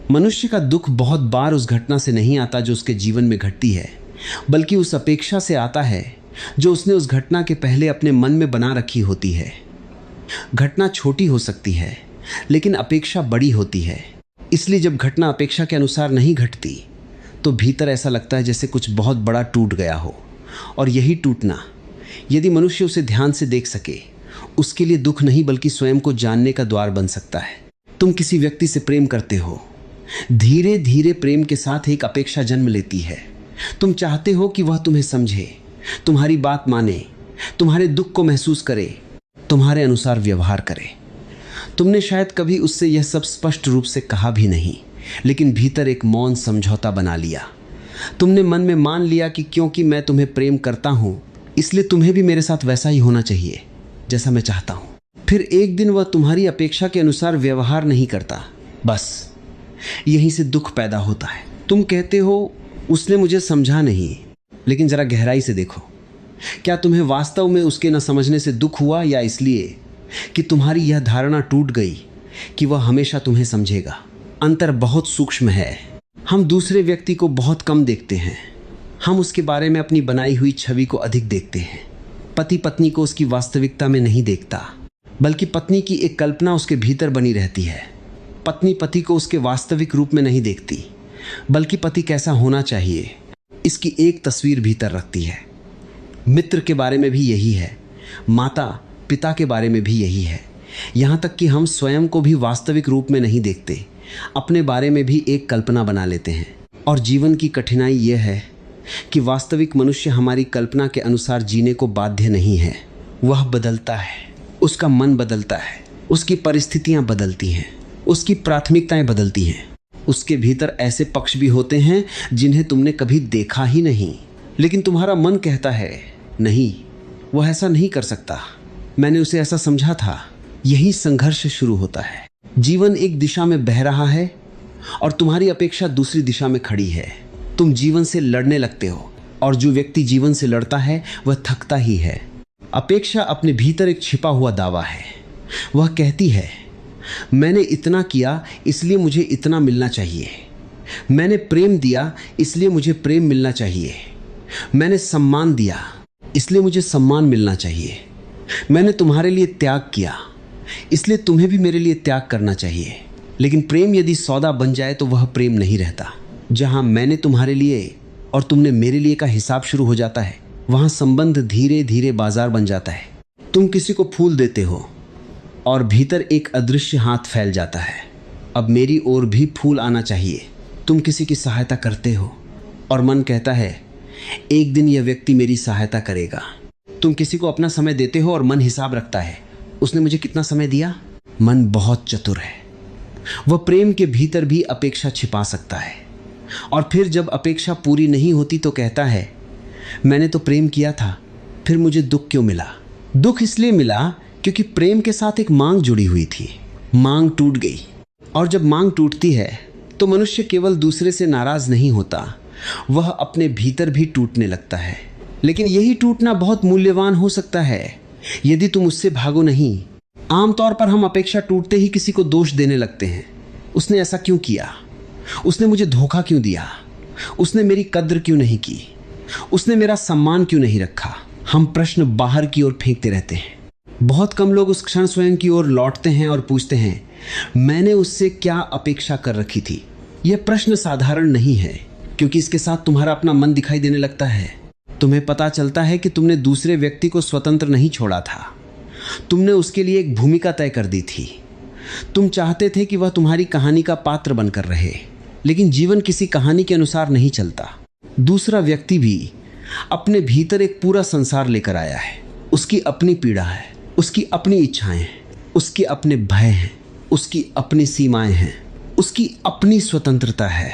मनुष्य का दुख बहुत बार उस घटना से नहीं आता जो उसके जीवन में घटती है, बल्कि उस अपेक्षा से आता है जो उसने उस घटना के पहले अपने मन में बना रखी होती है। घटना छोटी हो सकती है, लेकिन अपेक्षा बड़ी होती है। इसलिए जब घटना अपेक्षा के अनुसार नहीं घटती तो भीतर ऐसा लगता है जैसे कुछ बहुत बड़ा टूट गया हो। और यही टूटना, यदि मनुष्य उसे ध्यान से देख सके, उसके लिए दुख नहीं बल्कि स्वयं को जानने का द्वार बन सकता है। तुम किसी व्यक्ति से प्रेम करते हो। धीरे धीरे प्रेम के साथ एक अपेक्षा जन्म लेती है। तुम चाहते हो कि वह तुम्हें समझे, तुम्हारी बात माने, तुम्हारे दुख को महसूस करे, तुम्हारे अनुसार व्यवहार करे। तुमने शायद कभी उससे यह सब स्पष्ट रूप से कहा भी नहीं, लेकिन भीतर एक मौन समझौता बना लिया। तुमने मन में मान लिया कि क्योंकि मैं तुम्हें प्रेम करता हूँ, इसलिए तुम्हें भी मेरे साथ वैसा ही होना चाहिए जैसा मैं चाहता हूँ। फिर एक दिन वह तुम्हारी अपेक्षा के अनुसार व्यवहार नहीं करता। बस यहीं से दुख पैदा होता है। तुम कहते हो उसने मुझे समझा नहीं, लेकिन जरा गहराई से देखो, क्या तुम्हें वास्तव में उसके न समझने से दुख हुआ, या इसलिए कि तुम्हारी यह धारणा टूट गई कि वह हमेशा तुम्हें समझेगा? अंतर बहुत सूक्ष्म है। हम दूसरे व्यक्ति को बहुत कम देखते हैं। हम उसके बारे में अपनी बनाई हुई छवि को अधिक देखते हैं। पति पत्नी को उसकी वास्तविकता में नहीं देखता, बल्कि पत्नी की एक कल्पना उसके भीतर बनी रहती है। पत्नी पति को उसके वास्तविक रूप में नहीं देखती, बल्कि पति कैसा होना चाहिए इसकी एक तस्वीर भीतर रखती है। मित्र के बारे में भी यही है, माता पिता के बारे में भी यही है। यहाँ तक कि हम स्वयं को भी वास्तविक रूप में नहीं देखते, अपने बारे में भी एक कल्पना बना लेते हैं। और जीवन की कठिनाई यह है कि वास्तविक मनुष्य हमारी कल्पना के अनुसार जीने को बाध्य नहीं है। वह बदलता है, उसका मन बदलता है, उसकी परिस्थितियाँ बदलती हैं, उसकी प्राथमिकताएं बदलती हैं। उसके भीतर ऐसे पक्ष भी होते हैं जिन्हें तुमने कभी देखा ही नहीं, लेकिन तुम्हारा मन कहता है नहीं, वह ऐसा नहीं कर सकता, मैंने उसे ऐसा समझा था। यही संघर्ष शुरू होता है। जीवन एक दिशा में बह रहा है और तुम्हारी अपेक्षा दूसरी दिशा में खड़ी है। तुम जीवन से लड़ने लगते हो, और जो व्यक्ति जीवन से लड़ता है वह थकता ही है। अपेक्षा अपने भीतर एक छिपा हुआ दावा है। वह कहती है, मैंने इतना किया इसलिए मुझे इतना मिलना चाहिए। मैंने प्रेम दिया इसलिए मुझे प्रेम मिलना चाहिए। मैंने सम्मान दिया इसलिए मुझे सम्मान मिलना चाहिए। मैंने तुम्हारे लिए त्याग किया इसलिए तुम्हें भी मेरे लिए त्याग करना चाहिए। लेकिन प्रेम यदि सौदा बन जाए तो वह प्रेम नहीं रहता। जहाँ मैंने तुम्हारे लिए और तुमने मेरे लिए का हिसाब शुरू हो जाता है, वहाँ संबंध धीरे धीरे बाजार बन जाता है। तुम किसी को फूल देते हो और भीतर एक अदृश्य हाथ फैल जाता है, अब मेरी ओर भी फूल आना चाहिए। तुम किसी की सहायता करते हो और मन कहता है एक दिन यह व्यक्ति मेरी सहायता करेगा। तुम किसी को अपना समय देते हो और मन हिसाब रखता है, उसने मुझे कितना समय दिया। मन बहुत चतुर है, वह प्रेम के भीतर भी अपेक्षा छिपा सकता है। और फिर जब अपेक्षा पूरी नहीं होती तो कहता है मैंने तो प्रेम किया था, फिर मुझे दुख क्यों मिला? दुख इसलिए मिला क्योंकि प्रेम के साथ एक मांग जुड़ी हुई थी। मांग टूट गई, और जब मांग टूटती है तो मनुष्य केवल दूसरे से नाराज नहीं होता, वह अपने भीतर भी टूटने लगता है। लेकिन यही टूटना बहुत मूल्यवान हो सकता है यदि तुम उससे भागो नहीं। आमतौर पर हम अपेक्षा टूटते ही किसी को दोष देने लगते हैं। उसने ऐसा क्यों किया? उसने मुझे धोखा क्यों दिया? उसने मेरी कद्र क्यों नहीं की? उसने मेरा सम्मान क्यों नहीं रखा? हम प्रश्न बाहर की ओर फेंकते रहते हैं। बहुत कम लोग उस क्षण स्वयं की ओर लौटते हैं और पूछते हैं मैंने उससे क्या अपेक्षा कर रखी थी। यह प्रश्न साधारण नहीं है, क्योंकि इसके साथ तुम्हारा अपना मन दिखाई देने लगता है। तुम्हें पता चलता है कि तुमने दूसरे व्यक्ति को स्वतंत्र नहीं छोड़ा था, तुमने उसके लिए एक भूमिका तय कर दी थी। तुम चाहते थे कि वह तुम्हारी कहानी का पात्र बनकर रहे, लेकिन जीवन किसी कहानी के अनुसार नहीं चलता। दूसरा व्यक्ति भी अपने भीतर एक पूरा संसार लेकर आया है। उसकी अपनी पीड़ा है, उसकी अपनी इच्छाएं हैं, उसके अपने भय हैं, उसकी अपनी सीमाएं हैं, उसकी अपनी स्वतंत्रता है।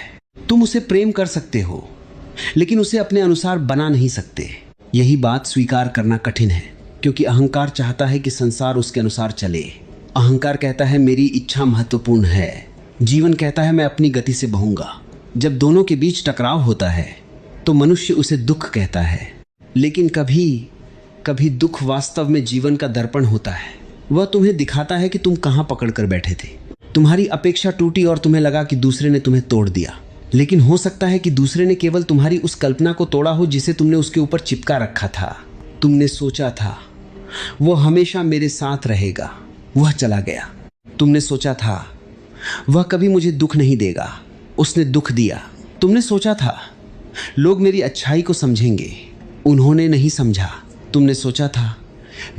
तुम उसे प्रेम कर सकते हो, लेकिन उसे अपने अनुसार बना नहीं सकते। यही बात स्वीकार करना कठिन है, क्योंकि अहंकार चाहता है कि संसार उसके अनुसार चले। अहंकार कहता है मेरी इच्छा महत्वपूर्ण है, जीवन कहता है मैं अपनी गति से बहूंगा। जब दोनों के बीच टकराव होता है तो मनुष्य उसे दुख कहता है, लेकिन कभी कभी दुख वास्तव में जीवन का दर्पण होता है। वह तुम्हें दिखाता है कि तुम कहाँ पकड़ कर बैठे थे। तुम्हारी अपेक्षा टूटी और तुम्हें लगा कि दूसरे ने तुम्हें तोड़ दिया। लेकिन हो सकता है कि दूसरे ने केवल तुम्हारी उस कल्पना को तोड़ा हो जिसे तुमने उसके ऊपर चिपका रखा था। तुमने सोचा था वो हमेशा मेरे साथ रहेगा, वह चला गया। तुमने सोचा था वह कभी मुझे दुख नहीं देगा, उसने दुख दिया। तुमने सोचा था लोग मेरी अच्छाई को समझेंगे, उन्होंने नहीं समझा। तुमने सोचा था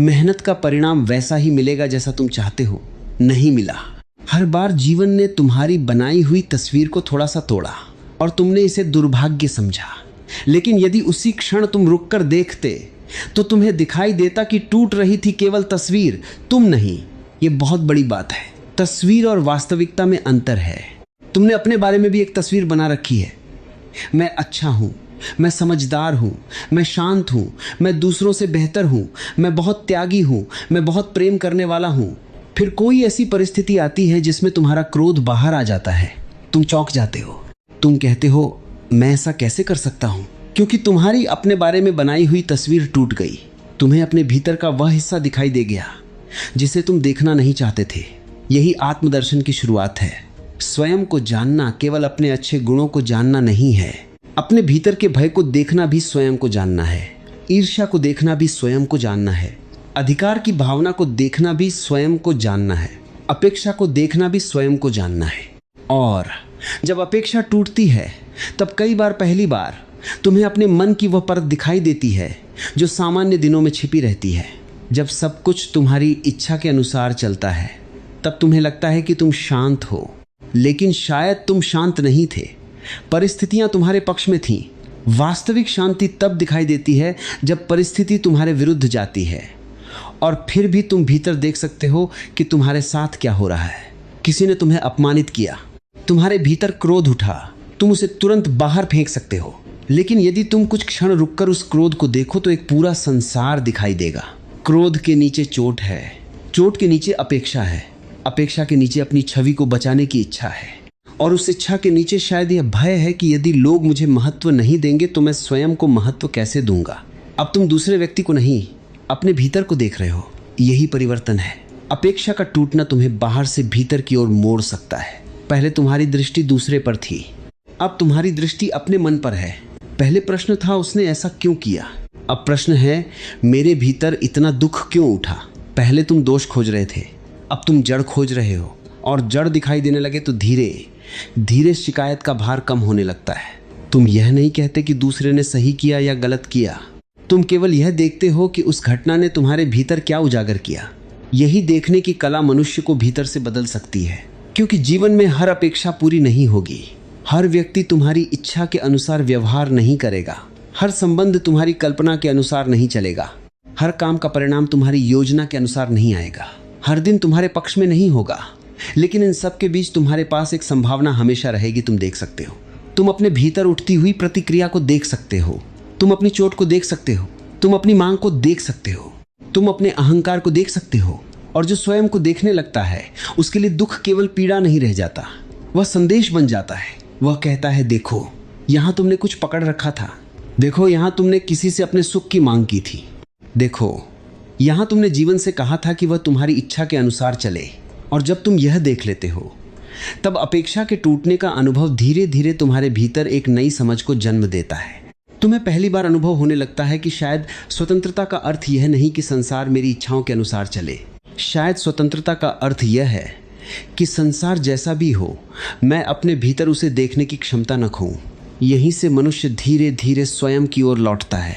मेहनत का परिणाम वैसा ही मिलेगा जैसा तुम चाहते हो, नहीं मिला। हर बार जीवन ने तुम्हारी बनाई हुई तस्वीर को थोड़ा सा तोड़ा और तुमने इसे दुर्भाग्य समझा। लेकिन यदि उसी क्षण तुम रुककर देखते तो तुम्हें दिखाई देता कि टूट रही थी केवल तस्वीर, तुम नहीं। ये बहुत बड़ी बात है, तस्वीर और वास्तविकता में अंतर है। तुमने अपने बारे में भी एक तस्वीर बना रखी है, मैं अच्छा हूँ, मैं समझदार हूँ, मैं शांत हूँ, मैं दूसरों से बेहतर हूँ, मैं बहुत त्यागी हूँ, मैं बहुत प्रेम करने वाला हूँ। फिर कोई ऐसी परिस्थिति आती है जिसमें तुम्हारा क्रोध बाहर आ जाता है, तुम चौंक जाते हो। तुम कहते हो मैं ऐसा कैसे कर सकता हूँ, क्योंकि तुम्हारी अपने बारे में बनाई हुई तस्वीर टूट गई। तुम्हें अपने भीतर का वह हिस्सा दिखाई दे गया जिसे तुम देखना नहीं चाहते थे। यही आत्मदर्शन की शुरुआत है। स्वयं को जानना केवल अपने अच्छे गुणों को जानना नहीं है, अपने भीतर के भय को देखना भी स्वयं को जानना है, ईर्ष्या को देखना भी स्वयं को जानना है, अधिकार की भावना को देखना भी स्वयं को जानना है, अपेक्षा को देखना भी स्वयं को जानना है। और जब अपेक्षा टूटती है तब कई बार, पहली बार तुम्हें अपने मन की वह परत दिखाई देती है जो सामान्य दिनों में छिपी रहती है। जब सब कुछ तुम्हारी इच्छा के अनुसार चलता है तब तुम्हें लगता है कि तुम शांत हो, लेकिन शायद तुम शांत नहीं थे, परिस्थितियां तुम्हारे पक्ष में थीं। वास्तविक शांति तब दिखाई देती है जब परिस्थिति तुम्हारे विरुद्ध जाती है और फिर भी तुम भीतर देख सकते हो कि तुम्हारे साथ क्या हो रहा है। किसी ने तुम्हें अपमानित किया, तुम्हारे भीतर क्रोध उठा, तुम उसे तुरंत बाहर फेंक सकते हो। लेकिन यदि तुम कुछ क्षण रुककर उस क्रोध को देखो तो एक पूरा संसार दिखाई देगा। क्रोध के नीचे चोट है, चोट के नीचे अपेक्षा है, अपेक्षा के नीचे अपनी छवि को बचाने की इच्छा है, और उस इच्छा के नीचे शायद यह भय है कि यदि लोग मुझे महत्व नहीं देंगे तो मैं स्वयं को महत्व कैसे दूंगा। अब तुम दूसरे व्यक्ति को नहीं, अपने भीतर को देख रहे हो। यही परिवर्तन है। अपेक्षा का टूटना तुम्हें बाहर से भीतर की ओर मोड़ सकता है। पहले तुम्हारी दृष्टि दूसरे पर थी, अब तुम्हारी दृष्टि अपने मन पर है। पहले प्रश्न था उसने ऐसा क्यों किया, अब प्रश्न है मेरे भीतर इतना दुख क्यों उठा। पहले तुम दोष खोज रहे थे, अब तुम जड़ खोज रहे हो, और जड़ दिखाई देने लगे तो धीरे धीरे शिकायत का भार कम होने लगता है। तुम यह नहीं कहते कि दूसरे ने सही किया या गलत किया, तुम केवल यह देखते हो कि उस घटना ने तुम्हारे भीतर क्या उजागर किया। यही देखने की कला मनुष्य को भीतर से बदल सकती है, क्योंकि जीवन में हर अपेक्षा पूरी नहीं होगी। हर व्यक्ति तुम्हारी इच्छा के अनुसार व्यवहार नहीं करेगा, हर संबंध तुम्हारी कल्पना के अनुसार नहीं चलेगा, हर काम का परिणाम तुम्हारी योजना के अनुसार नहीं आएगा, हर दिन तुम्हारे पक्ष में नहीं होगा। लेकिन इन सब के बीच तुम्हारे पास एक संभावना हमेशा रहेगी। तुम देख सकते हो, तुम अपने भीतर उठती हुई प्रतिक्रिया को देख सकते हो, तुम अपनी चोट को देख सकते हो, तुम अपनी मांग को देख सकते हो, तुम अपने अहंकार को देख सकते हो। और जो स्वयं को देखने लगता है उसके लिए दुख केवल पीड़ा नहीं रह जाता, वह संदेश बन जाता है। वह कहता है देखो यहाँ तुमने कुछ पकड़ रखा था, देखो यहाँ तुमने किसी से अपने सुख की मांग की थी, देखो यहाँ तुमने जीवन से कहा था कि वह तुम्हारी इच्छा के अनुसार चले। और जब तुम यह देख लेते हो तब अपेक्षा के टूटने का अनुभव धीरे धीरे तुम्हारे भीतर एक नई समझ को जन्म देता है। तुम्हें पहली बार अनुभव होने लगता है कि शायद स्वतंत्रता का अर्थ यह नहीं कि संसार मेरी इच्छाओं के अनुसार चले, शायद स्वतंत्रता का अर्थ यह है कि संसार जैसा भी हो मैं अपने भीतर उसे देखने की क्षमता न खोऊं। यहीं से मनुष्य धीरे धीरे स्वयं की ओर लौटता है।